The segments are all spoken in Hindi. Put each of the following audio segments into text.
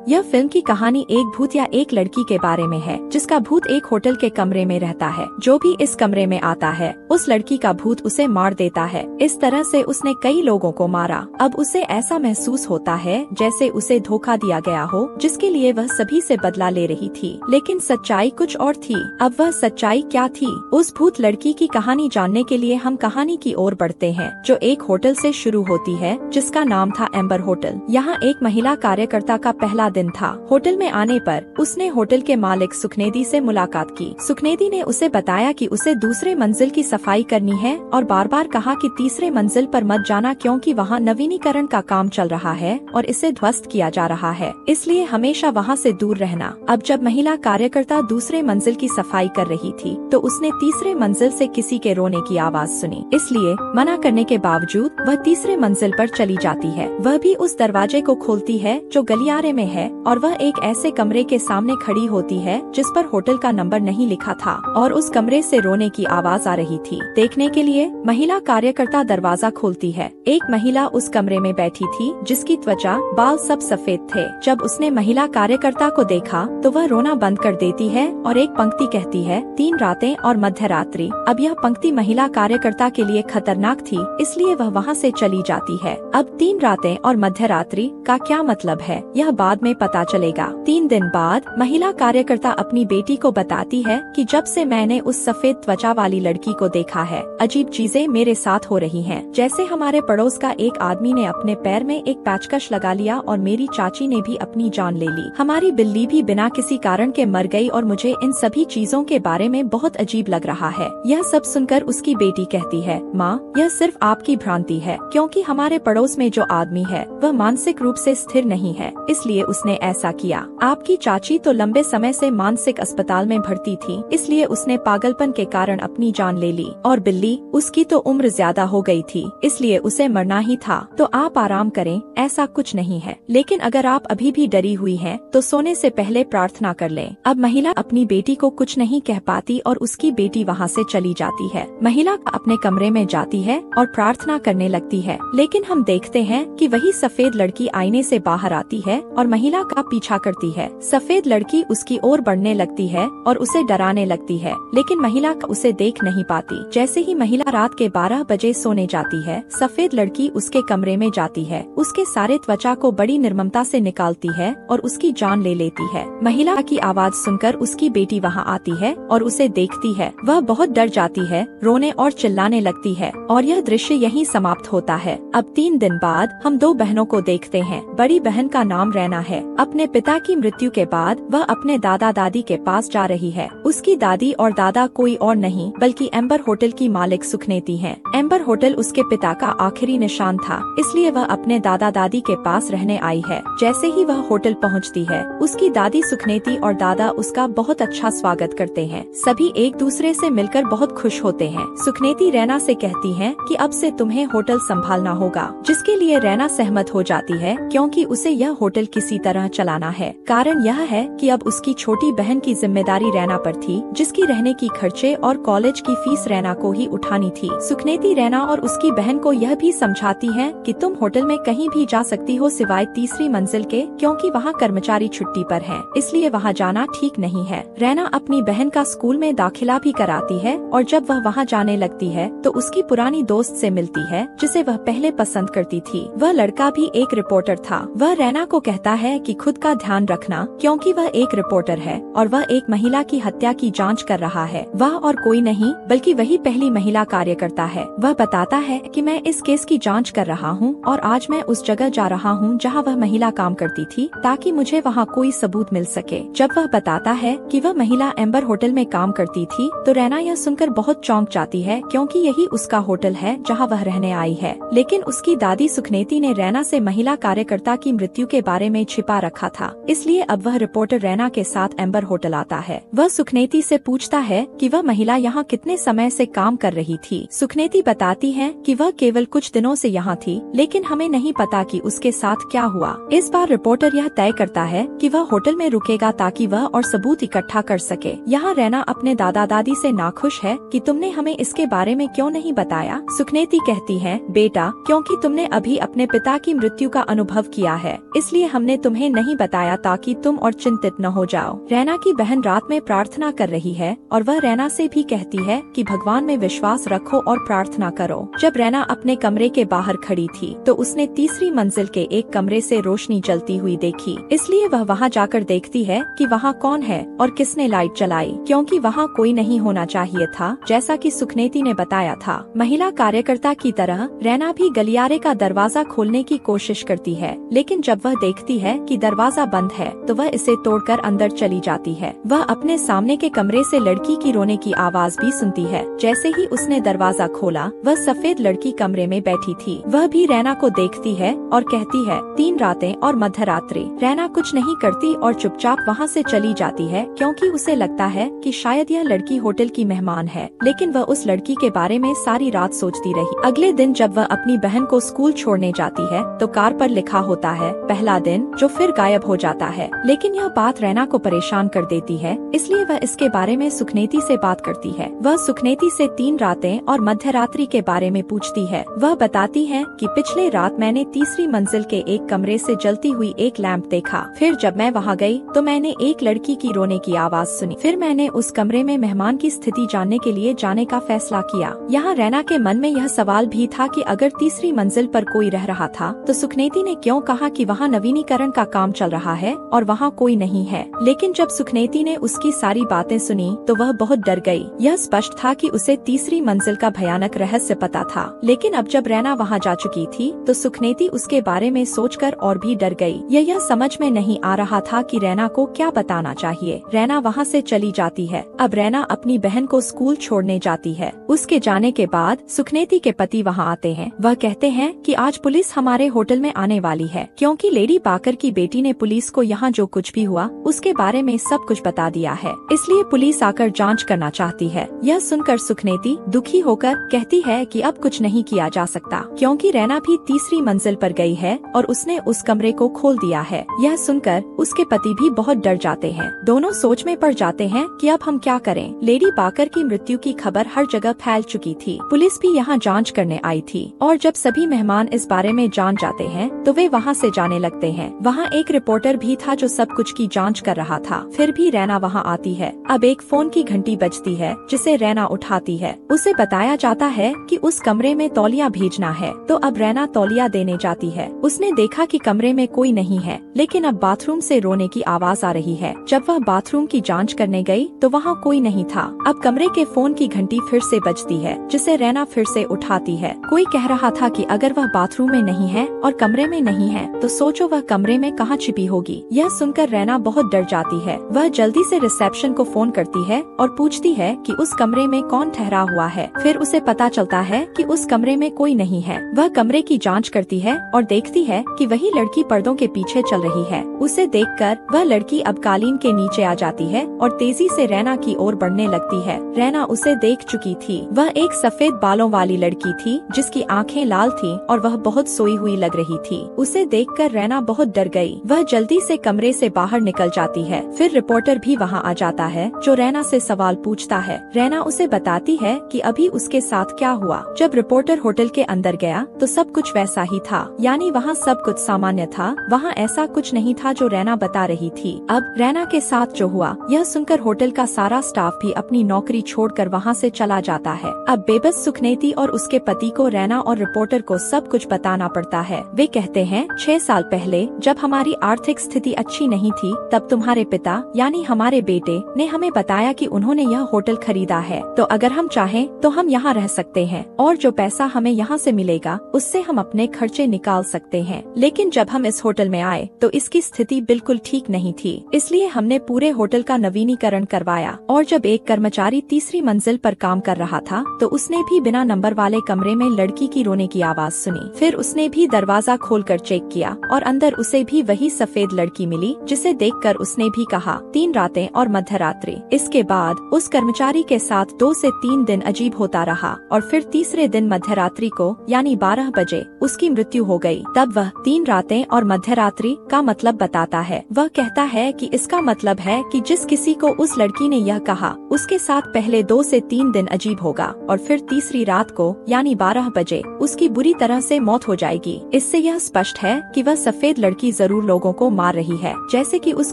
यह फिल्म की कहानी एक भूत या एक लड़की के बारे में है जिसका भूत एक होटल के कमरे में रहता है। जो भी इस कमरे में आता है उस लड़की का भूत उसे मार देता है। इस तरह से उसने कई लोगों को मारा। अब उसे ऐसा महसूस होता है जैसे उसे धोखा दिया गया हो, जिसके लिए वह सभी से बदला ले रही थी। लेकिन सच्चाई कुछ और थी। अब वह सच्चाई क्या थी? उस भूत लड़की की कहानी जानने के लिए हम कहानी की ओर बढ़ते हैं, जो एक होटल से शुरू होती है जिसका नाम था एम्बर होटल। यहाँ एक महिला कार्यकर्ता का पहला दिन था। होटल में आने पर उसने होटल के मालिक सुखनेदी से मुलाकात की। सुखनेदी ने उसे बताया कि उसे दूसरे मंजिल की सफाई करनी है और बार बार कहा कि तीसरे मंजिल पर मत जाना, क्योंकि वहाँ नवीनीकरण का काम चल रहा है और इसे ध्वस्त किया जा रहा है, इसलिए हमेशा वहाँ से दूर रहना। अब जब महिला कार्यकर्ता दूसरे मंजिल की सफाई कर रही थी तो उसने तीसरे मंजिल से किसी के रोने की आवाज सुनी, इसलिए मना करने के बावजूद वह तीसरे मंजिल पर चली जाती है। वह भी उस दरवाजे को खोलती है जो गलियारे में है और वह एक ऐसे कमरे के सामने खड़ी होती है जिस पर होटल का नंबर नहीं लिखा था और उस कमरे से रोने की आवाज आ रही थी। देखने के लिए महिला कार्यकर्ता दरवाजा खोलती है। एक महिला उस कमरे में बैठी थी जिसकी त्वचा बाल सब सफेद थे। जब उसने महिला कार्यकर्ता को देखा तो वह रोना बंद कर देती है और एक पंक्ति कहती है, 3 रातें और मध्य रात्रि। अब यह पंक्ति महिला कार्यकर्ता के लिए खतरनाक थी, इसलिए वह वहाँ से चली जाती है। अब 3 रातें और मध्य रात्रि का क्या मतलब है यह बाद में पता चलेगा। 3 दिन बाद महिला कार्यकर्ता अपनी बेटी को बताती है कि जब से मैंने उस सफेद त्वचा वाली लड़की को देखा है, अजीब चीजें मेरे साथ हो रही हैं। जैसे हमारे पड़ोस का एक आदमी ने अपने पैर में एक पैचकश लगा लिया और मेरी चाची ने भी अपनी जान ले ली। हमारी बिल्ली भी बिना किसी कारण के मर गई और मुझे इन सभी चीजों के बारे में बहुत अजीब लग रहा है। यह सब सुनकर उसकी बेटी कहती है, माँ, यह सिर्फ आपकी भ्रांति है, क्योंकि हमारे पड़ोस में जो आदमी है वह मानसिक रूप से स्थिर नहीं है, इसलिए उसने ऐसा किया। आपकी चाची तो लंबे समय से मानसिक अस्पताल में भर्ती थी, इसलिए उसने पागलपन के कारण अपनी जान ले ली। और बिल्ली, उसकी तो उम्र ज्यादा हो गई थी, इसलिए उसे मरना ही था। तो आप आराम करें, ऐसा कुछ नहीं है। लेकिन अगर आप अभी भी डरी हुई हैं, तो सोने से पहले प्रार्थना कर लें। अब महिला अपनी बेटी को कुछ नहीं कह पाती और उसकी बेटी वहाँ से चली जाती है। महिला अपने कमरे में जाती है और प्रार्थना करने लगती है, लेकिन हम देखते हैं कि वही सफेद लड़की आईने से बाहर आती है और महिला का पीछा करती है। सफेद लड़की उसकी ओर बढ़ने लगती है और उसे डराने लगती है, लेकिन महिला उसे देख नहीं पाती। जैसे ही महिला रात के 12 बजे सोने जाती है, सफेद लड़की उसके कमरे में जाती है, उसके सारे त्वचा को बड़ी निर्ममता से निकालती है और उसकी जान ले लेती है। महिला की आवाज सुनकर उसकी बेटी वहाँ आती है और उसे देखती है। वह बहुत डर जाती है, रोने और चिल्लाने लगती है और यह दृश्य यहीं समाप्त होता है। अब 3 दिन बाद हम 2 बहनों को देखते हैं। बड़ी बहन का नाम रैना है। अपने पिता की मृत्यु के बाद वह अपने दादा दादी के पास जा रही है। उसकी दादी और दादा कोई और नहीं बल्कि एम्बर होटल की मालिक सुखनेती हैं। एम्बर होटल उसके पिता का आखिरी निशान था, इसलिए वह अपने दादा दादी के पास रहने आई है। जैसे ही वह होटल पहुंचती है, उसकी दादी सुखनेती और दादा उसका बहुत अच्छा स्वागत करते हैं। सभी एक दूसरे से मिलकर बहुत खुश होते हैं। सुखनेती रैना से कहती है कि अब से तुम्हें होटल संभालना होगा, जिसके लिए रैना सहमत हो जाती है, क्योंकि उसे यह होटल किसी तरह चलाना है। कारण यह है कि अब उसकी छोटी बहन की जिम्मेदारी रैना पर थी, जिसकी रहने की खर्चे और कॉलेज की फीस रैना को ही उठानी थी। सुखनेती रैना और उसकी बहन को यह भी समझाती है कि तुम होटल में कहीं भी जा सकती हो सिवाय तीसरी मंजिल के, क्योंकि वहाँ कर्मचारी छुट्टी पर हैं, इसलिए वहाँ जाना ठीक नहीं है। रैना अपनी बहन का स्कूल में दाखिला भी कराती है और जब वह वहाँ जाने लगती है तो उसकी पुरानी दोस्त से मिलती है जिसे वह पहले पसंद करती थी। वह लड़का भी एक रिपोर्टर था। वह रैना को कहता है कि खुद का ध्यान रखना, क्योंकि वह एक रिपोर्टर है और वह एक महिला की हत्या की जांच कर रहा है। वह और कोई नहीं बल्कि वही पहली महिला कार्यकर्ता है। वह बताता है कि मैं इस केस की जांच कर रहा हूँ और आज मैं उस जगह जा रहा हूँ जहाँ वह महिला काम करती थी, ताकि मुझे वहाँ कोई सबूत मिल सके। जब वह बताता है कि वह महिला एम्बर होटल में काम करती थी तो रैना यह सुनकर बहुत चौंक जाती है, क्योंकि यही उसका होटल है जहाँ वह रहने आई है। लेकिन उसकी दादी सुखनेती ने रैना से महिला कार्यकर्ता की मृत्यु के बारे में छिपा रखा था, इसलिए अब वह रिपोर्टर रैना के साथ एम्बर होटल आता है। वह सुखनेती से पूछता है कि वह महिला यहाँ कितने समय से काम कर रही थी। सुखनेती बताती है कि वह केवल कुछ दिनों से यहाँ थी, लेकिन हमें नहीं पता कि उसके साथ क्या हुआ। इस बार रिपोर्टर यह तय करता है कि वह होटल में रुकेगा ताकि वह और सबूत इकट्ठा कर सके। यहाँ रैना अपने दादा दादी से नाखुश है कि तुमने हमें इसके बारे में क्यों नहीं बताया। सुखनेती कहती है, बेटा, क्योंकि तुमने अभी अपने पिता की मृत्यु का अनुभव किया है, इसलिए हमने तुम्हें तुम्हें नहीं बताया ताकि तुम और चिंतित न हो जाओ। रैना की बहन रात में प्रार्थना कर रही है और वह रैना से भी कहती है कि भगवान में विश्वास रखो और प्रार्थना करो। जब रैना अपने कमरे के बाहर खड़ी थी तो उसने तीसरी मंजिल के एक कमरे से रोशनी जलती हुई देखी, इसलिए वह वहां जाकर देखती है कि वहां कौन है और किसने लाइट जलाई, क्योंकि वहां कोई नहीं होना चाहिए था, जैसा कि सुखनेती ने बताया था। महिला कार्यकर्ता की तरह रैना भी गलियारे का दरवाजा खोलने की कोशिश करती है, लेकिन जब वह देखती है कि दरवाजा बंद है तो वह इसे तोड़कर अंदर चली जाती है। वह अपने सामने के कमरे से लड़की की रोने की आवाज भी सुनती है। जैसे ही उसने दरवाजा खोला, वह सफेद लड़की कमरे में बैठी थी। वह भी रैना को देखती है और कहती है 3 रातें और मध्य रात्रि। रैना कुछ नहीं करती और चुपचाप वहाँ से चली जाती है, क्योंकि उसे लगता है कि शायद यह लड़की होटल की मेहमान है, लेकिन वह उस लड़की के बारे में सारी रात सोचती रही। अगले दिन जब वह अपनी बहन को स्कूल छोड़ने जाती है तो कार पर लिखा होता है पहला दिन, जो फिर गायब हो जाता है। लेकिन यह बात रैना को परेशान कर देती है, इसलिए वह इसके बारे में सुखनेती से बात करती है। वह सुखनेती से 3 रातें और मध्य रात्रि के बारे में पूछती है। वह बताती है कि पिछले रात मैंने तीसरी मंजिल के एक कमरे से जलती हुई एक लैंप देखा। फिर जब मैं वहाँ गई तो मैंने एक लड़की की रोने की आवाज सुनी। फिर मैंने उस कमरे में मेहमान की स्थिति जानने के लिए जाने का फैसला किया। यहाँ रैना के मन में यह सवाल भी था कि अगर तीसरी मंजिल पर कोई रह रहा था तो सुखनेती ने क्यों कहा कि वहाँ नवीनीकरण का काम चल रहा है और वहाँ कोई नहीं है। लेकिन जब सुखनेती ने उसकी सारी बातें सुनी तो वह बहुत डर गई। यह स्पष्ट था कि उसे तीसरी मंजिल का भयानक रहस्य पता था। लेकिन अब जब रैना वहाँ जा चुकी थी तो सुखनेती उसके बारे में सोचकर और भी डर गई। यह समझ में नहीं आ रहा था कि रैना को क्या बताना चाहिए। रैना वहाँ से चली जाती है। अब रैना अपनी बहन को स्कूल छोड़ने जाती है। उसके जाने के बाद सुखनेती के पति वहाँ आते हैं। वह कहते हैं कि आज पुलिस हमारे होटल में आने वाली है, क्योंकि लेडी पाकर की बेटी ने पुलिस को यहाँ जो कुछ भी हुआ उसके बारे में सब कुछ बता दिया है, इसलिए पुलिस आकर जांच करना चाहती है। यह सुनकर सुखनेती दुखी होकर कहती है कि अब कुछ नहीं किया जा सकता, क्योंकि रैना भी तीसरी मंजिल पर गई है और उसने उस कमरे को खोल दिया है। यह सुनकर उसके पति भी बहुत डर जाते हैं। दोनों सोच में पड़ जाते हैं कि अब हम क्या करें। लेडी पाकर की मृत्यु की खबर हर जगह फैल चुकी थी। पुलिस भी यहाँ जांच करने आई थी और जब सभी मेहमान इस बारे में जान जाते हैं तो वे वहाँ से जाने लगते हैं। वहाँ एक रिपोर्टर भी था जो सब कुछ की जांच कर रहा था। फिर भी रैना वहाँ आती है। अब एक फोन की घंटी बजती है जिसे रैना उठाती है। उसे बताया जाता है कि उस कमरे में तौलिया भेजना है, तो अब रैना तौलिया देने जाती है। उसने देखा कि कमरे में कोई नहीं है, लेकिन अब बाथरूम से रोने की आवाज आ रही है। जब वह बाथरूम की जांच करने गई तो वहाँ कोई नहीं था। अब कमरे के फोन की घंटी फिर से बजती है, जिसे रैना फिर से उठाती है। कोई कह रहा था कि अगर वह बाथरूम में नहीं है और कमरे में नहीं है तो सोचो वह कमरे में कहाँ छिपी होगी। यह सुनकर रैना बहुत डर जाती है। वह जल्दी से रिसेप्शन को फोन करती है और पूछती है कि उस कमरे में कौन ठहरा हुआ है। फिर उसे पता चलता है कि उस कमरे में कोई नहीं है। वह कमरे की जांच करती है और देखती है कि वही लड़की पर्दों के पीछे चल रही है। उसे देखकर वह लड़की अब कालीन के नीचे आ जाती है और तेजी से रैना की ओर बढ़ने लगती है। रैना उसे देख चुकी थी। वह एक सफेद बालों वाली लड़की थी जिसकी आंखें लाल थीं और वह बहुत सोई हुई लग रही थी। उसे देखकर रैना बहुत डर गई। वह जल्दी से कमरे से बाहर निकल जाती है। फिर रिपोर्टर भी वहाँ आ जाता है जो रैना से सवाल पूछता है। रैना उसे बताती है कि अभी उसके साथ क्या हुआ। जब रिपोर्टर होटल के अंदर गया तो सब कुछ वैसा ही था, यानी वहाँ सब कुछ सामान्य था। वहाँ ऐसा कुछ नहीं था जो रैना बता रही थी। अब रैना के साथ जो हुआ यह सुनकर होटल का सारा स्टाफ भी अपनी नौकरी छोड़कर वहाँ से चला जाता है। अब बेबस सुखनेती और उसके पति को रैना और रिपोर्टर को सब कुछ बताना पड़ता है। वे कहते हैं 6 साल पहले जब हमारी आर्थिक स्थिति अच्छी नहीं थी तब तुम्हारे पिता यानी हमारे बेटे ने हमें बताया कि उन्होंने यह होटल खरीदा है, तो अगर हम चाहें तो हम यहाँ रह सकते हैं और जो पैसा हमें यहाँ से मिलेगा उससे हम अपने खर्चे निकाल सकते हैं। लेकिन जब हम इस होटल में आए तो इसकी स्थिति बिल्कुल ठीक नहीं थी, इसलिए हमने पूरे होटल का नवीनीकरण करवाया। और जब एक कर्मचारी तीसरी मंजिल पर काम कर रहा था तो उसने भी बिना नंबर वाले कमरे में लड़की की रोने की आवाज सुनी। फिर उसने भी दरवाजा खोलकर चेक किया और अंदर उसे भी वही सफेद लड़की मिली, जिसे देखकर उसने भी कहा 3 रातें और मध्य रात्रि। इसके बाद उस कर्मचारी के साथ 2 से 3 दिन अजीब होता रहा और फिर तीसरे दिन मध्य रात्रि को यानी 12 बजे उसकी मृत्यु हो गई। तब वह 3 रातें और मध्य रात्रि का मतलब बताता है। वह कहता है कि इसका मतलब है कि जिस किसी को उस लड़की ने यह कहा उसके साथ पहले 2 से 3 दिन अजीब होगा और फिर तीसरी रात को यानी 12 बजे उसकी बुरी तरह से मौत हो जाएगी। इससे यह स्पष्ट है कि वह सफेद लड़की जरूर लोगों को मार रही है, जैसे कि उस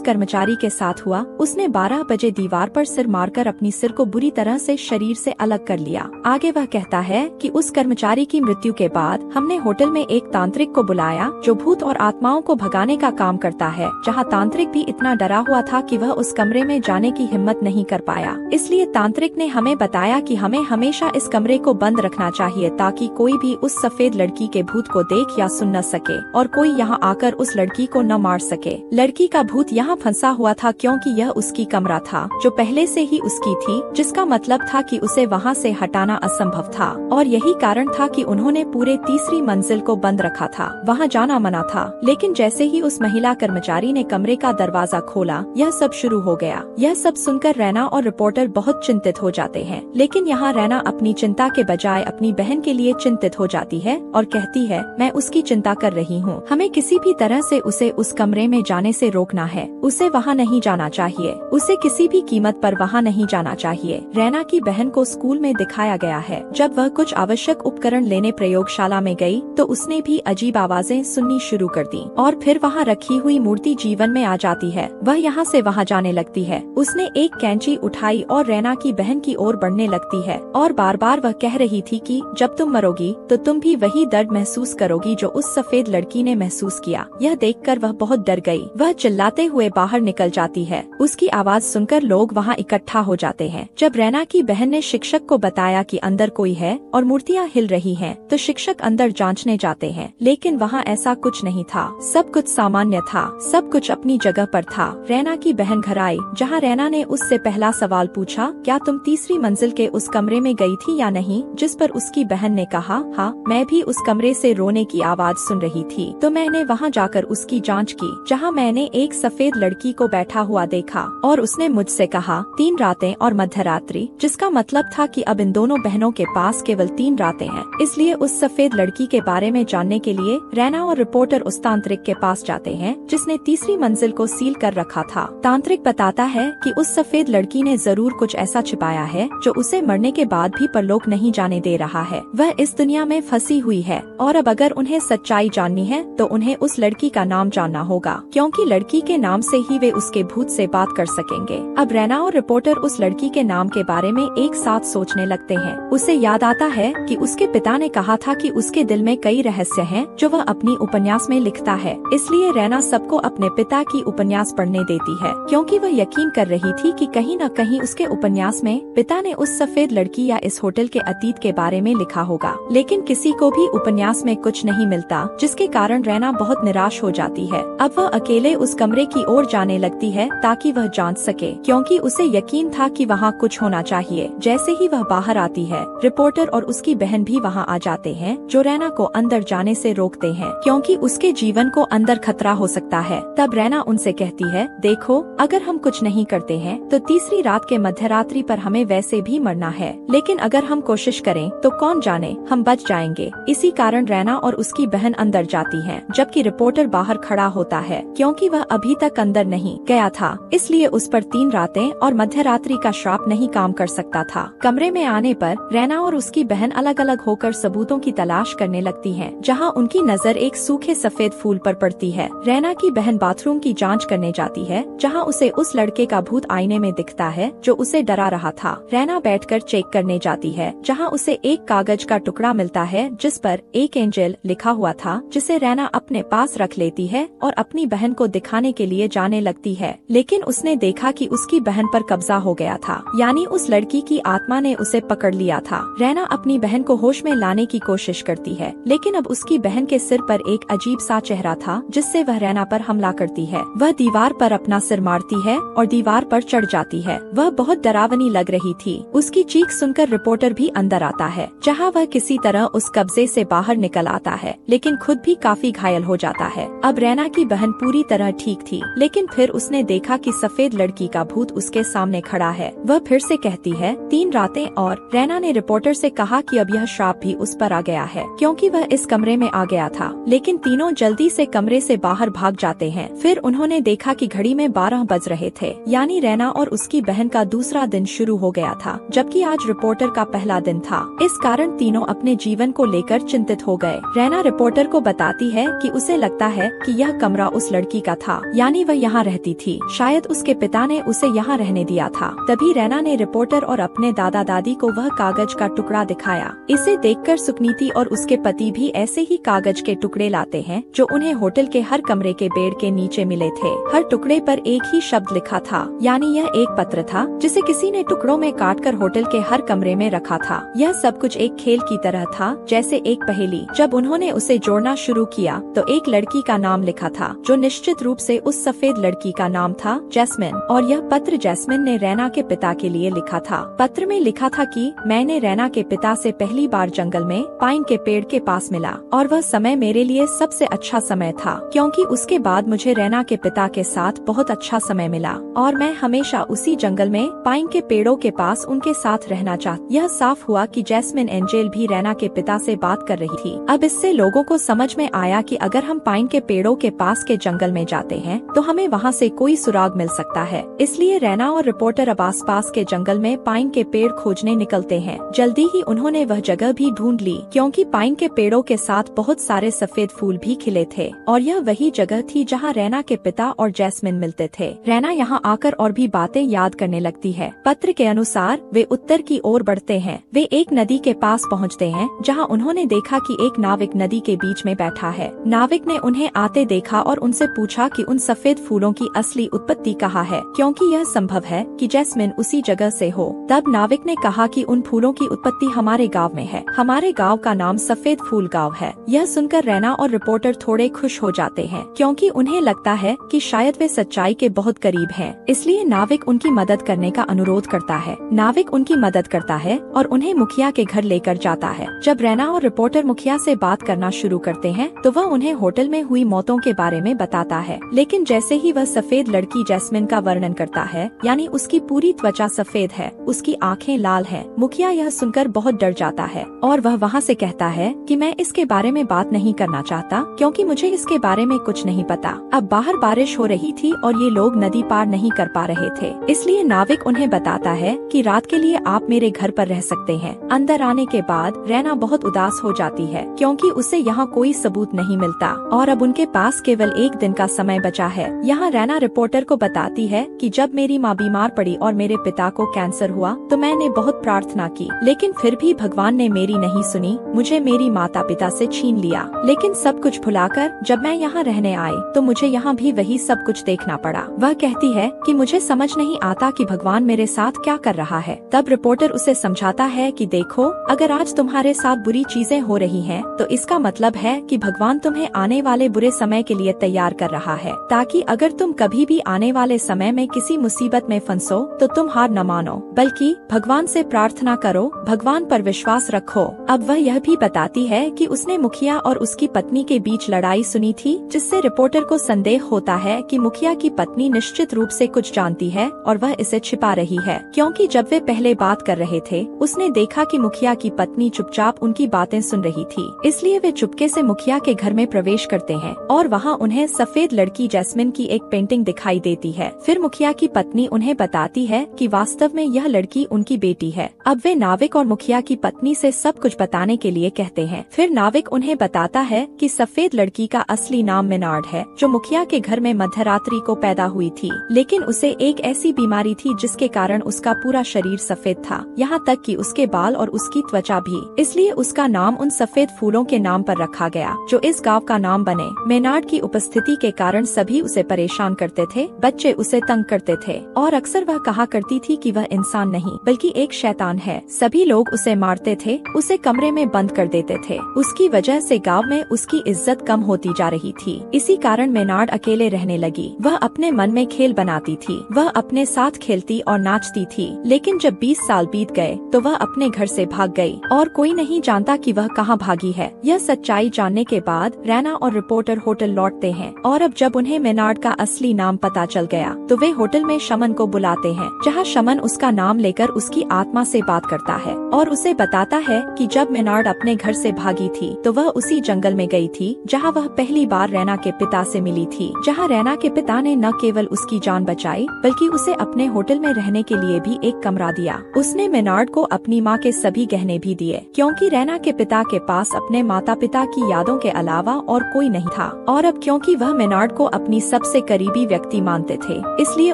कर्मचारी के साथ हुआ। उसने 12 बजे दीवार पर सिर मारकर अपनी सिर को बुरी तरह से शरीर से अलग कर लिया। आगे वह कहता है कि उस कर्मचारी की मृत्यु के बाद हमने होटल में एक तांत्रिक को बुलाया जो भूत और आत्माओं को भगाने का काम करता है। जहाँ तांत्रिक भी इतना डरा हुआ था कि वह उस कमरे में जाने की हिम्मत नहीं कर पाया। इसलिए तांत्रिक ने हमें बताया कि हमें हमेशा इस कमरे को बंद रखना चाहिए ताकि कोई भी उस सफेद लड़की के भूत को देख या सुन न सके और कोई यहाँ आकर उस लड़की को न मार सके। लड़की का भूत यहाँ फंसा हुआ था क्योंकि यह उसकी कमरा था जो पहले से ही उसकी थी, जिसका मतलब था कि उसे वहाँ से हटाना असंभव था और यही कारण था कि उन्होंने पूरे तीसरी मंजिल को बंद रखा था। वहाँ जाना मना था। लेकिन जैसे ही उस महिला कर्मचारी ने कमरे का दरवाजा खोला, यह सब शुरू हो गया। यह सब सुनकर रैना और रिपोर्टर बहुत चिंतित हो जाते हैं। लेकिन यहाँ रैना अपनी चिंता के बजाय अपनी बहन के लिए चिंतित हो जाती है और कहती है, मैं उसकी चिंता कर रही हूँ। हमें किसी भी तरह से उसे उस कमरे में जाने से रोकना है। उसे वहाँ नहीं जाना चाहिए। उसे किसी भी कीमत पर वहाँ नहीं जाना चाहिए। रैना की बहन को स्कूल में दिखाया गया है। जब वह कुछ आवश्यक उपकरण लेने प्रयोगशाला में गई तो उसने भी अजीब आवाजें सुननी शुरू कर दी और फिर वहाँ रखी हुई मूर्ति जीवन में आ जाती है। वह यहाँ से वहाँ जाने लगती है। उसने एक कैंची उठाई और रैना की बहन की ओर बढ़ने लगती है और बार बार वह कह रही थी कि जब तुम मरोगी तो तुम भी वही दर्द महसूस करोगी जो उस सफेद लड़की ने महसूस किया। यह देखकर वह बहुत डर गई। वह चिल्लाते हुए बाहर निकल जाती है। उसकी आवाज सुनकर लोग वहाँ इकट्ठा हो जाते हैं। जब रैना की बहन ने शिक्षक को बताया कि अंदर कोई है और मूर्तियाँ हिल रही हैं, तो शिक्षक अंदर जांचने जाते हैं। लेकिन वहाँ ऐसा कुछ नहीं था। सब कुछ सामान्य था। सब कुछ अपनी जगह पर था। रैना की बहन घर आई, जहाँ रैना ने उससे पहला सवाल पूछा, क्या तुम तीसरी मंजिल के उस कमरे में गई थी या नहीं? जिस पर उसकी बहन ने कहा, हाँ, मैं भी उस कमरे से रोने की आवाज सुन रही थी, तो मैंने वहाँ जाकर उसकी जांच की, जहाँ मैंने एक सफेद लड़की को बैठा हुआ देखा और उसने मुझसे कहा 3 रातें और मध्यरात्रि, जिसका मतलब था कि अब इन दोनों बहनों के पास केवल 3 रातें हैं। इसलिए उस सफेद लड़की के बारे में जानने के लिए रैना और रिपोर्टर उस तांत्रिक के पास जाते हैं जिसने तीसरी मंजिल को सील कर रखा था। तांत्रिक बताता है कि उस सफेद लड़की ने जरूर कुछ ऐसा छिपाया है जो उसे मरने के बाद भी परलोक नहीं जाने दे रहा है। वह इस दुनिया में फंसी हुई है और अब अगर उन्हें सच्चाई जाननी है तो उन्हें उस लड़की का नाम जानना होगा, क्योंकि लड़की के नाम से ही वे उसके भूत से बात कर सकेंगे। अब रैना और रिपोर्टर उस लड़की के नाम के बारे में एक साथ सोचने लगते हैं। उसे याद आता है कि उसके पिता ने कहा था कि उसके दिल में कई रहस्य हैं जो वह अपनी उपन्यास में लिखता है। इसलिए रैना सबको अपने पिता की उपन्यास पढ़ने देती है, क्योंकि वह यकीन कर रही थी कि कहीं न कहीं उसके उपन्यास में पिता ने उस सफेद लड़की या इस होटल के अतीत के बारे में लिखा होगा। लेकिन किसी को भी उपन्यास में कुछ नहीं मिलता, जिसके कारण रैना बहुत निराश हो जाती है। अब वह अकेले उस कमरे की ओर जाने लगती है ताकि वह जांच सके, क्योंकि उसे यकीन था कि वहाँ कुछ होना चाहिए। जैसे ही वह बाहर आती है, रिपोर्टर और उसकी बहन भी वहाँ आ जाते हैं, जो रैना को अंदर जाने से रोकते हैं, क्योंकि उसके जीवन को अंदर खतरा हो सकता है। तब रैना उनसे कहती है, देखो, अगर हम कुछ नहीं करते हैं तो तीसरी रात के मध्यरात्रि पर हमें वैसे भी मरना है, लेकिन अगर हम कोशिश करें तो कौन जाने, हम बच जाएंगे। इसी कारण रैना और उसकी बहन अंदर जाती हैं, जबकि रिपोर्टर बाहर खड़ा होता है, क्योंकि वह अभी तक अंदर नहीं गया था, इसलिए उस पर 3 रातें और मध्यरात्रि का श्राप नहीं काम कर सकता था। कमरे में आने पर रैना और उसकी बहन अलग अलग होकर सबूतों की तलाश करने लगती हैं, जहां उनकी नजर एक सूखे सफेद फूल पर पड़ती है। रैना की बहन बाथरूम की जांच करने जाती है, जहां उसे उस लड़के का भूत आईने में दिखता है जो उसे डरा रहा था। रैना बैठकर चेक करने जाती है, जहां उसे एक कागज का टुकड़ा मिलता है जिस पर एक एंजल लिखा हुआ था, जिसे रैना अपने पास रख लेती है और अपनी बहन को दिखाने के लिए जाने लगती है। लेकिन उसने देखा कि उसकी बहन पर कब्जा हो गया था, यानी उस लड़की की आत्मा ने उसे पकड़ लिया था। रैना अपनी बहन को होश में लाने की कोशिश करती है, लेकिन अब उसकी बहन के सिर पर एक अजीब सा चेहरा था, जिससे वह रैना पर हमला करती है। वह दीवार पर अपना सिर मारती है और दीवार पर चढ़ जाती है। वह बहुत डरावनी लग रही थी। उसकी चीख सुनकर रिपोर्टर भी अंदर आता है, जहां वह किसी तरह उस कब्जे से बाहर निकल आता है, लेकिन खुद भी काफी घायल हो जाता है। अब रैना की बहन पूरी तरह ठीक थी, लेकिन फिर उसने देखा कि सफेद लड़की का भूत उसके सामने खड़ा है। वह फिर से कहती है 3 रातें, और रैना ने रिपोर्टर से कहा कि अब यह श्राप भी उस पर आ गया है, क्योंकि वह इस कमरे में आ गया था। लेकिन तीनों जल्दी से कमरे से बाहर भाग जाते हैं। फिर उन्होंने देखा कि घड़ी में 12 बज रहे थे, यानी रैना और उसकी बहन का दूसरा दिन शुरू हो गया था, जबकि आज रिपोर्टर का पहला दिन था। इस कारण तीनों अपने जीवन को लेकर चिंतित हो गए। रैना रिपोर्टर को बताती है कि उसे लगता है कि यह कमरा उस लड़की का था, यानी वह यहाँ रहती थी। शायद उसके पिता ने उसे यहाँ रहने दिया था। तभी रैना ने रिपोर्टर और अपने दादा दादी को वह कागज का टुकड़ा दिखाया। इसे देखकर सुकनीति और उसके पति भी ऐसे ही कागज के टुकड़े लाते हैं जो उन्हें होटल के हर कमरे के बेड के नीचे मिले थे। हर टुकड़े पर एक ही शब्द लिखा था, यानी यह एक पत्र था जिसे किसी ने टुकड़ों में काटकर होटल के हर कमरे में रखा था। यह सब कुछ एक खेल की तरह था, जैसे एक पहेली। जब उन्होंने उसे जोड़ना शुरू किया तो एक लड़की का नाम लिखा था, जो निश्चित रूप से उस सफेद लड़की का नाम था, जैस्मिन। और यह पत्र जैस्मिन ने रैना के पिता के लिए लिखा था। पत्र में लिखा था कि मैंने रैना के पिता से पहली बार जंगल में पाइन के पेड़ के पास मिला और वह समय मेरे लिए सबसे अच्छा समय था, क्योंकि उसके बाद मुझे रैना के पिता के साथ बहुत अच्छा समय मिला और मैं हमेशा उसी जंगल में पाइन के पेड़ों के पास उनके साथ रहना चाहती। यह साफ हुआ कि जैस्मिन एंजेल भी रैना के पिता से बात कर रही थी। अब इससे लोगों को समझ में आया कि अगर हम पाइन के पेड़ों के पास के जंगल में जाते हैं तो हमें वहाँ से कोई सुराग मिल सकता है। इसलिए रैना और रिपोर्टर अब आसपास के जंगल में पाइन के पेड़ खोजने निकलते हैं। जल्दी ही उन्होंने वह जगह भी ढूंढ ली, क्योंकि पाइन के पेड़ों के साथ बहुत सारे सफेद फूल भी खिले थे और यह वही जगह थी जहाँ रैना के पिता और जैस्मिन मिलते थे। रैना यहाँ आकर और भी बातें याद करने लगती है। पत्र के अनुसार वे उत्तर की ओर बढ़ते हैं। वे एक नदी के पास पहुँचते हैं, जहाँ उन्होंने देखा कि एक नाविक नदी के बीच में बैठा है। नाविक ने उन्हें आते देखा और उनसे पूछा कि उन सफेद फूलों की असली उत्पत्ति कहाँ है, क्योंकि यह संभव है कि जैस्मिन उसी जगह से हो। तब नाविक ने कहा कि उन फूलों की उत्पत्ति हमारे गांव में है। हमारे गांव का नाम सफेद फूल गांव है। यह सुनकर रैना और रिपोर्टर थोड़े खुश हो जाते हैं, क्योंकि उन्हें लगता है कि शायद वे सच्चाई के बहुत करीब हैं। इसलिए नाविक उनकी मदद करने का अनुरोध करता है। नाविक उनकी मदद करता है और उन्हें मुखिया के घर लेकर जाता है। जब रैना और रिपोर्टर मुखिया से बात करना शुरू करते हैं तो वह उन्हें होटल में हुई मौतों के बारे में बताता है। लेकिन जैसे ही वह सफेद लड़की जैस्मिन का वर्णन करता है, यानी उसकी पूरी त्वचा सफेद है, उसकी आंखें लाल हैं, मुखिया यह सुनकर बहुत डर जाता है और वह वहाँ से कहता है कि मैं इसके बारे में बात नहीं करना चाहता, क्योंकि मुझे इसके बारे में कुछ नहीं पता। अब बाहर बारिश हो रही थी और ये लोग नदी पार नहीं कर पा रहे थे, इसलिए नाविक उन्हें बताता है कि रात के लिए आप मेरे घर पर रह सकते हैं। अंदर आने के बाद रैना बहुत उदास हो जाती है, क्योंकि उसे यहाँ कोई सबूत नहीं मिलता और अब उनके पास केवल एक दिन का समय बचा है। यहाँ रैना रिपोर्टर को बताती है कि जब मेरी माँ बीमार पड़ी और मेरे पिता को कैंसर हुआ तो मैंने बहुत प्रार्थना की, लेकिन फिर भी भगवान ने मेरी नहीं सुनी, मुझे मेरी माता पिता से छीन लिया। लेकिन सब कुछ भुलाकर जब मैं यहाँ रहने आई तो मुझे यहाँ भी वही सब कुछ देखना पड़ा। वह कहती है कि मुझे समझ नहीं आता कि भगवान मेरे साथ क्या कर रहा है। तब रिपोर्टर उसे समझाता है कि देखो, अगर आज तुम्हारे साथ बुरी चीजें हो रही हैं, तो इसका मतलब है कि भगवान तुम्हें आने वाले बुरे समय के लिए तैयार कर रहा है, ताकि अगर तुम कभी भी आने वाले समय में किसी मुसीबत में फंसो तो तुम हार न मानो, बल्कि भगवान से प्रार्थना करो, भगवान पर विश्वास रखो। अब वह यह भी बताती है कि उसने मुखिया और उसकी पत्नी के बीच लड़ाई सुनी थी, जिससे रिपोर्टर को संदेह होता है कि मुखिया की पत्नी निश्चित रूप से कुछ जानती है और वह इसे छिपा रही है, क्योंकि जब वे पहले बात कर रहे थे उसने देखा कि मुखिया की पत्नी चुपचाप उनकी बातें सुन रही थी। इसलिए वे चुपके से मुखिया के घर में प्रवेश करते हैं और वहाँ उन्हें सफेद लड़की जैस्मिन की एक पेंटिंग दिखाई देती है। फिर मुखिया की पत्नी उन्हें बताती है कि वास्तव में यह लड़की उनकी बेटी है। अब वे नाविक और मुखिया की पत्नी से सब कुछ बताने के लिए कहते हैं। फिर नाविक उन्हें बताता है कि सफेद लड़की का असली नाम मेनार्ड है, जो मुखिया के घर में मध्यरात्रि को पैदा हुई थी, लेकिन उसे एक ऐसी बीमारी थी जिसके कारण उसका पूरा शरीर सफेद था, यहाँ तक कि उसके बाल और उसकी त्वचा भी। इसलिए उसका नाम उन सफेद फूलों के नाम पर रखा गया जो इस गांव का नाम बने। मेनार्ड की उपस्थिति के कारण सभी उसे परेशान करते थे, बच्चे उसे तंग करते थे और अक्सर वह कहा करती थी कि वह इंसान नहीं बल्कि एक शैतान है। सभी लोग उसे मारते थे, उसे कमरे में बंद कर देते थे। उसकी वजह से गांव में उसकी इज्जत कम होती जा रही थी। इसी कारण मेनार्ड अकेले रहने लगी। वह अपने मन में खेल बनाती थी, वह अपने साथ खेलती और नाचती थी। लेकिन जब 20 साल बीत गए तो वह अपने घर से भाग गई और कोई नहीं जानता कि वह कहाँ भागी है। यह सच्चाई जानने के बाद रैना और रिपोर्टर होटल लौटते हैं और अब जब उन्हें मेनार्ड का असली नाम पता चल गया तो वे होटल में शमन को बुलाते हैं, जहाँ शमन उसका नाम लेकर उसकी आत्मा से बात करता है और उसे बताता है कि जब मेनार्ड अपने घर से भागी थी तो वह उसी जंगल में गई थी जहाँ वह पहली बार रैना के पिता से मिली थी, जहाँ रैना के पिता ने न केवल उसकी जान बचाई बल्कि उसे अपने होटल में रहने के लिए भी एक कमरा दिया। उसने मेनार्ड को अपनी माँ के सभी गहने भी दिए, क्योंकि रैना के पिता के पास अपने माता पिता की यादों के अलावा और कोई नहीं था। और अब क्योंकि वह मेनार्ड को अपनी सबसे करीबी व्यक्ति मानते थे, इसलिए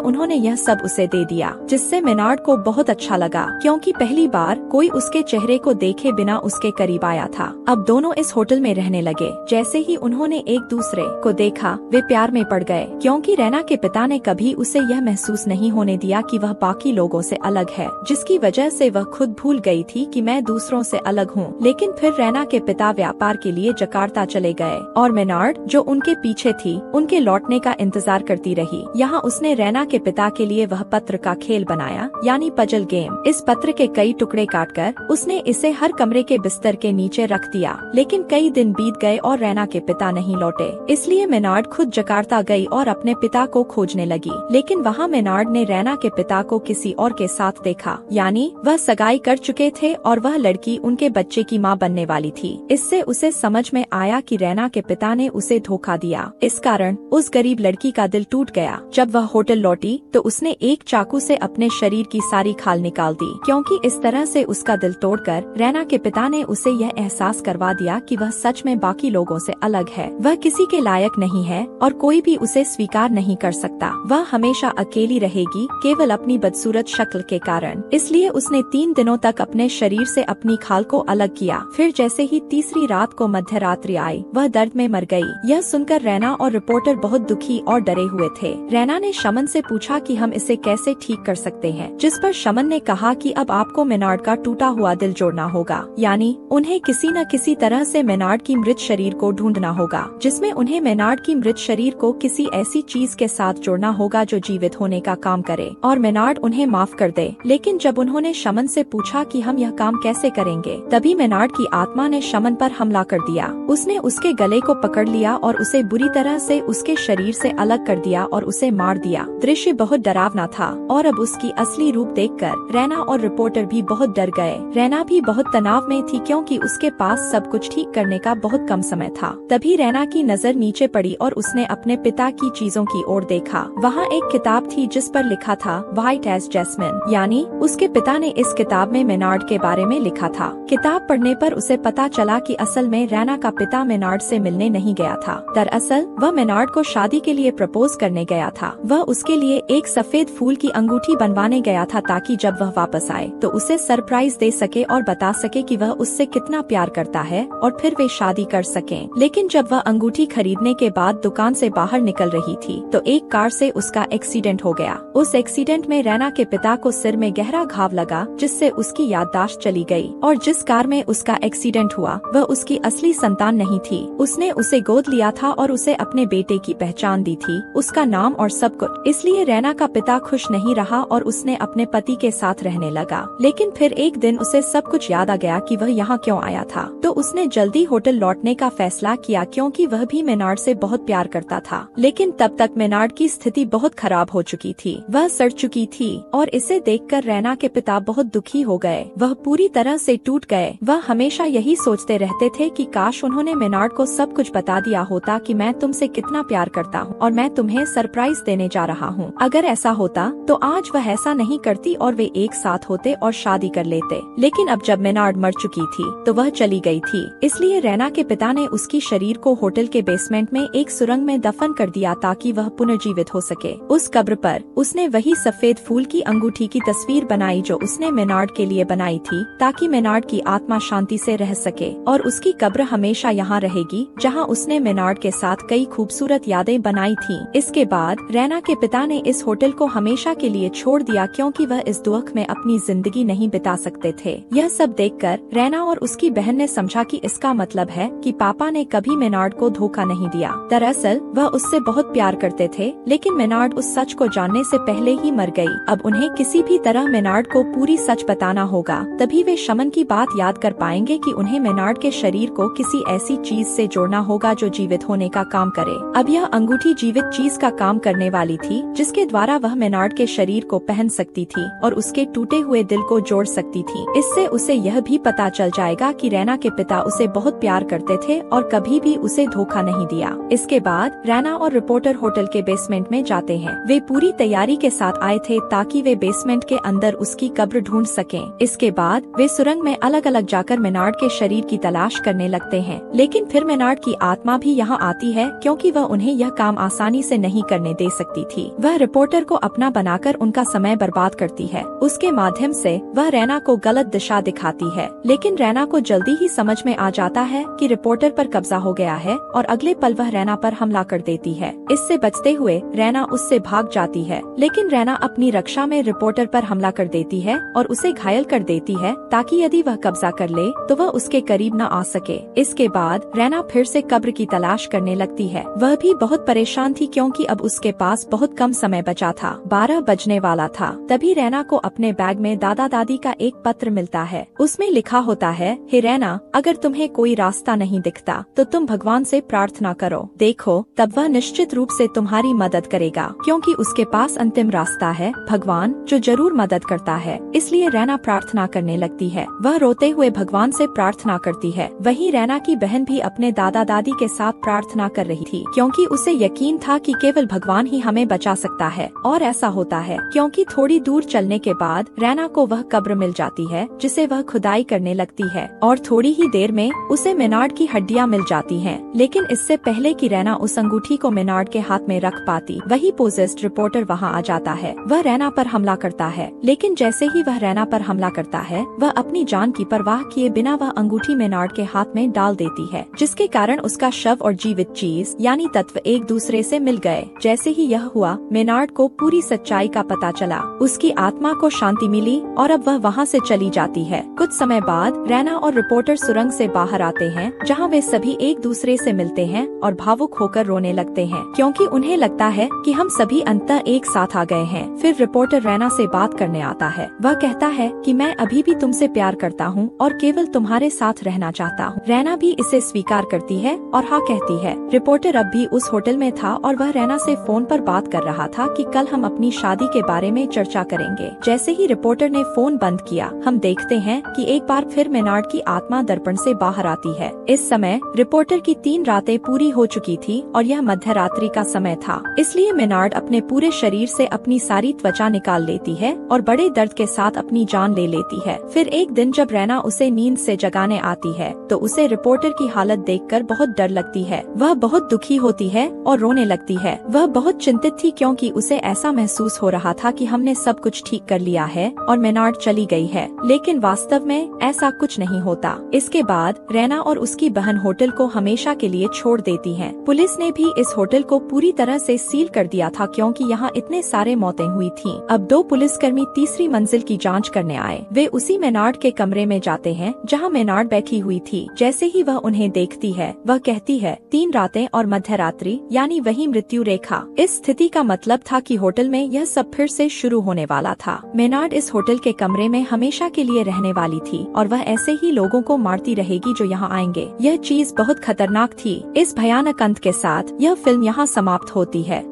उन्होंने यह सब उसे दे दिया, जिससे मेनार्ड को बहुत अच्छा लगा, क्योंकि पहली बार कोई उसके चेहरे को देखे बिना उसके करीब आया था। अब दोनों इस होटल में रहने लगे। जैसे ही उन्होंने एक दूसरे को देखा, वे प्यार में पड़ गए, क्योंकि रैना के पिता ने कभी उसे यह महसूस नहीं होने दिया कि वह बाकी लोगों से अलग है, जिसकी वजह से वह खुद भूल गई थी कि मैं दूसरों से अलग हूँ। लेकिन फिर रैना के पिता व्यापार के लिए जकार्ता चले गए और मेनार्ड, जो उनके पीछे थी, उनके लौटने का इंतजार करती रही। यहाँ उसने रैना के पिता के लिए वह पत्र का खेल बनाया, यानी पजल गेम। इस पत्र के कई टुकड़े काटकर उसने इसे हर कमरे के बिस्तर के नीचे रख दिया। लेकिन कई दिन बीत गए और रैना के पिता नहीं लौटे, इसलिए मेनार्ड खुद जकार्ता गई और अपने पिता को खोजने लगी। लेकिन वहाँ मेनार्ड ने रैना के पिता को किसी और के साथ देखा, यानी वह सगाई कर चुके थे और वह लड़की उनके बच्चे की माँ बनने वाली थी। इससे उसे समझ में आया कि रैना के पिता ने उसे धोखा दिया। इस कारण उस गरीब लड़की का दिल टूट गया। जब वह होटल लौटी तो उसने एक चाकू से अपने शरीर की सारी खाल निकाल दी, क्योंकि इस तरह से उसका दिल तोड़कर रैना के पिता ने उसे यह एहसास करवा दिया कि वह सच में बाकी लोगों से अलग है। वह किसी के लायक नहीं है और कोई भी उसे स्वीकार नहीं कर सकता। वह हमेशा अकेली रहेगी, केवल अपनी बदसूरत शक्ल के कारण। इसलिए उसने 3 दिनों तक अपने शरीर से अपनी खाल को अलग किया। फिर जैसे ही तीसरी रात को मध्यरात्रि आई, वह दर्द में मर गई। यह सुनकर रैना और रिपोर्टर बहुत दुखी और डरे हुए थे। रैना ने शमन से पूछा कि हम इसे कैसे ठीक कर सकते हैं, जिस पर शमन ने कहा कि अब आपको मेनार्ड का टूटा हुआ दिल जोड़ना होगा, यानी उन्हें किसी न किसी तरह से मेनार्ड की मृत शरीर को ढूंढना होगा, जिसमें उन्हें मेनार्ड की मृत शरीर को किसी ऐसी चीज के साथ जोड़ना होगा जो जीवित होने का काम करे और मेनार्ड उन्हें माफ कर दे। लेकिन जब उन्होंने शमन से पूछा कि हम यह काम कैसे करेंगे, तभी मेनार्ड की आत्मा ने शमन पर हमला कर दिया। उसने उसके गले को पकड़ लिया और उसे बुरी तरह से उसके शरीर से अलग कर दिया और उसे मार दिया। दृश्य बहुत डरावना था और अब उसकी असली रूप देखकर रैना और रिपोर्टर भी बहुत डर गए। रैना भी बहुत तनाव में थी, क्योंकि उसके पास सब कुछ ठीक करने का बहुत कम समय था। तभी रैना की नजर नीचे पड़ी और उसने अपने पिता की चीजों की ओर देखा। वहाँ एक किताब थी जिस पर लिखा था व्हाइट एज जैस्मिन, यानी उसके पिता ने इस किताब में मेनार्ड के बारे में लिखा था। किताब पढ़ने पर उसे पता चला कि असल में रैना का पिता मेनार्ड से मिलने नहीं गया था। दरअसल वह मेनार्ड को शादी के लिए प्रपोज करने गया था। वह उसके लिए एक सफेद फूल की अंगूठी बनवाने गया था, ताकि जब वह वापस आए तो उसे सरप्राइज दे सके और बता सके कि वह उससे कितना प्यार करता है और फिर वे शादी कर सकें। लेकिन जब वह अंगूठी खरीदने के बाद दुकान से बाहर निकल रही थी तो एक कार से उसका एक्सीडेंट हो गया। उस एक्सीडेंट में रैना के पिता को सिर में गहरा घाव लगा, जिससे उसकी याददाश्त चली गई और जिस कार में उसका एक्सीडेंट हुआ वह उसकी असली संतान नहीं थी। उसने उसे गोद लिया था और उसे अपने बेटे की पहचान दी थी, उसका नाम और सब कुछ। इसलिए रैना का पिता खुश नहीं रहा और उसने अपने पति के साथ रहने लगा। लेकिन फिर एक दिन उसे सब कुछ याद आ गया कि वह यहाँ क्यों आया था, तो उसने जल्दी होटल लौटने का फैसला किया, क्योंकि वह भी मेनार्ड से बहुत प्यार करता था। लेकिन तब तक मेनार्ड की स्थिति बहुत खराब हो चुकी थी, वह सड़ चुकी थी और इसे देखकर रैना के पिता बहुत दुखी हो गए। वह पूरी तरह से टूट गए। वह हमेशा यही सोचते रहते थे कि काश उन्होंने मेनार्ड को सब कुछ बता दिया होता कि मैं तुमसे कितना प्यार करता हूँ और मैं तुम्हें सरप्राइज देने जा रहा हूँ। अगर ऐसा होता तो आज वह ऐसा नहीं करती और वे एक साथ होते और शादी कर लेते। लेकिन अब जब मेनार्ड मर चुकी थी तो वह चली गई थी। इसलिए रैना के पिता ने उसकी शरीर को होटल के बेसमेंट में एक सुरंग में दफन कर दिया, ताकि वह पुनर्जीवित हो सके। उस कब्र पर उसने वही सफेद फूल की अंगूठी की तस्वीर बनाई जो उसने मेनार्ड के लिए बनाई थी, ताकि मेनार्ड की आत्मा शांति से रह सके और उसकी कब्र हमेशा यहाँ रहेगी, जहाँ उसने मेनार्ड के साथ कई खूबसूरत यादें बनाई थी। इसके बाद रैना के पिता ने इस होटल को हमेशा के लिए छोड़ दिया, क्योंकि वह इस दुख में अपनी जिंदगी नहीं बिता सकते थे। यह सब देखकर रैना और उसकी बहन ने समझा कि इसका मतलब है कि पापा ने कभी मेनार्ड को धोखा नहीं दिया। दरअसल वह उससे बहुत प्यार करते थे, लेकिन मेनार्ड उस सच को जानने से पहले ही मर गई। अब उन्हें किसी भी तरह मेनार्ड को पूरी सच बताना होगा, तभी वे शमन की बात याद कर पाएंगे कि उन्हें मेनार्ड के शरीर को किसी ऐसी चीज से जोड़ना होगा जो जीवित होने का काम करे। अब यह अंगूठी जीवित चीज का काम करने वाली थी, जिसके द्वारा वह मेनार्ड के शरीर को पहन सकती थी और उसके टूटे हुए दिल को जोड़ सकती थी। इससे उसे यह भी पता चल जाएगा कि रैना के पिता उसे बहुत प्यार करते थे और कभी भी उसे धोखा नहीं दिया। इसके बाद रैना और रिपोर्टर होटल के बेसमेंट में जाते हैं। वे पूरी तैयारी के साथ आए थे ताकि वे बेसमेंट के अंदर उसकी कब्र ढूंढ सकें। इसके बाद वे सुरंग में अलग अलग जाकर मेनार्ड के शरीर की तलाश करने लगते हैं। लेकिन फिर मेनार्ड की आत्मा माँ भी यहाँ आती है क्योंकि वह उन्हें यह काम आसानी से नहीं करने दे सकती थी। वह रिपोर्टर को अपना बनाकर उनका समय बर्बाद करती है। उसके माध्यम से वह रैना को गलत दिशा दिखाती है, लेकिन रैना को जल्दी ही समझ में आ जाता है कि रिपोर्टर पर कब्जा हो गया है और अगले पल वह रैना पर हमला कर देती है। इससे बचते हुए रैना उससे भाग जाती है, लेकिन रैना अपनी रक्षा में रिपोर्टर पर हमला कर देती है और उसे घायल कर देती है ताकि यदि वह कब्जा कर ले तो वह उसके करीब न आ सके। इसके बाद रैना फिर से कब्र की तलाश करने लगती है। वह भी बहुत परेशान थी क्योंकि अब उसके पास बहुत कम समय बचा था, 12 बजने वाला था। तभी रैना को अपने बैग में दादा दादी का एक पत्र मिलता है। उसमें लिखा होता है, हे रैना, अगर तुम्हें कोई रास्ता नहीं दिखता तो तुम भगवान से प्रार्थना करो, देखो तब वह निश्चित रूप से तुम्हारी मदद करेगा, क्योंकि उसके पास अंतिम रास्ता है, भगवान जो जरूर मदद करता है। इसलिए रैना प्रार्थना करने लगती है। वह रोते हुए भगवान से प्रार्थना करती है। वहीं रैना की बहन भी अपने दादा दादी के साथ प्रार्थना कर रही थी, क्योंकि उसे यकीन था कि केवल भगवान ही हमें बचा सकता है। और ऐसा होता है क्योंकि थोड़ी दूर चलने के बाद रैना को वह कब्र मिल जाती है जिसे वह खुदाई करने लगती है और थोड़ी ही देर में उसे मेनार्ड की हड्डियां मिल जाती हैं। लेकिन इससे पहले कि रैना उस अंगूठी को मेनार्ड के हाथ में रख पाती, वही पोजेस्ड रिपोर्टर वहां आ जाता है। वह रैना पर हमला करता है, लेकिन जैसे ही वह रैना पर हमला करता है वह अपनी जान की परवाह किए बिना वह अंगूठी मेनार्ड के हाथ में डाल देती है, जिसके कारण उसका शव और जीवित चीज यानी तत्व एक दूसरे से मिल गए। जैसे ही यह हुआ मेनार्ड को पूरी सच्चाई का पता चला, उसकी आत्मा को शांति मिली और अब वह वहाँ से चली जाती है। कुछ समय बाद रैना और रिपोर्टर सुरंग से बाहर आते हैं, जहाँ वे सभी एक दूसरे से मिलते हैं और भावुक होकर रोने लगते हैं, क्योंकि उन्हें लगता है कि हम सभी अंततः एक साथ आ गए हैं। फिर रिपोर्टर रैना से बात करने आता है। वह कहता है कि मैं अभी भी तुमसे प्यार करता हूँ और केवल तुम्हारे साथ रहना चाहता हूँ। रैना भी इसे स्वीकार करती है और हाँ कहती है। रिपोर्टर अब भी उस होटल में था और वह रैना से फोन पर बात कर रहा था कि कल हम अपनी शादी के बारे में चर्चा करेंगे। जैसे ही रिपोर्टर ने फोन बंद किया, हम देखते हैं कि एक बार फिर मेनार्ड की आत्मा दर्पण से बाहर आती है। इस समय रिपोर्टर की 3 रातें पूरी हो चुकी थी और यह मध्य रात्रि का समय था, इसलिए मेनार्ड अपने पूरे शरीर से अपनी सारी त्वचा निकाल लेती है और बड़े दर्द के साथ अपनी जान ले लेती है। फिर एक दिन जब रैना उसे नींद से जगाने आती है तो उसे रिपोर्टर की हालत देखकर बहुत डर लगती है। वह बहुत दुखी होती है और रोने लगती है। वह बहुत चिंतित थी क्योंकि उसे ऐसा महसूस हो रहा था कि हमने सब कुछ ठीक कर लिया है और मेनार्ड चली गई है, लेकिन वास्तव में ऐसा कुछ नहीं होता। इसके बाद रैना और उसकी बहन होटल को हमेशा के लिए छोड़ देती हैं। पुलिस ने भी इस होटल को पूरी तरह से सील कर दिया था क्योंकि यहाँ इतने सारे मौतें हुई थीं। अब 2 पुलिसकर्मी तीसरी मंजिल की जांच करने आए। वे उसी मेनार्ड के कमरे में जाते हैं जहाँ मेनार्ड बैठी हुई थी। जैसे ही वह उन्हें देखती है वह कहती है, 3 रातें और मध्य रात्रि यानी वही मृत्यु रेखा। इस स्थिति का मतलब था कि होटल में यह सब फिर से शुरू होने वाला था। मेनार्ड इस होटल के कमरे में हमेशा के लिए रहने वाली थी और वह ऐसे ही लोगों को मारती रहेगी जो यहाँ आएंगे। यह चीज बहुत खतरनाक थी। इस भयानक अंत के साथ यह फिल्म यहाँ समाप्त होती है।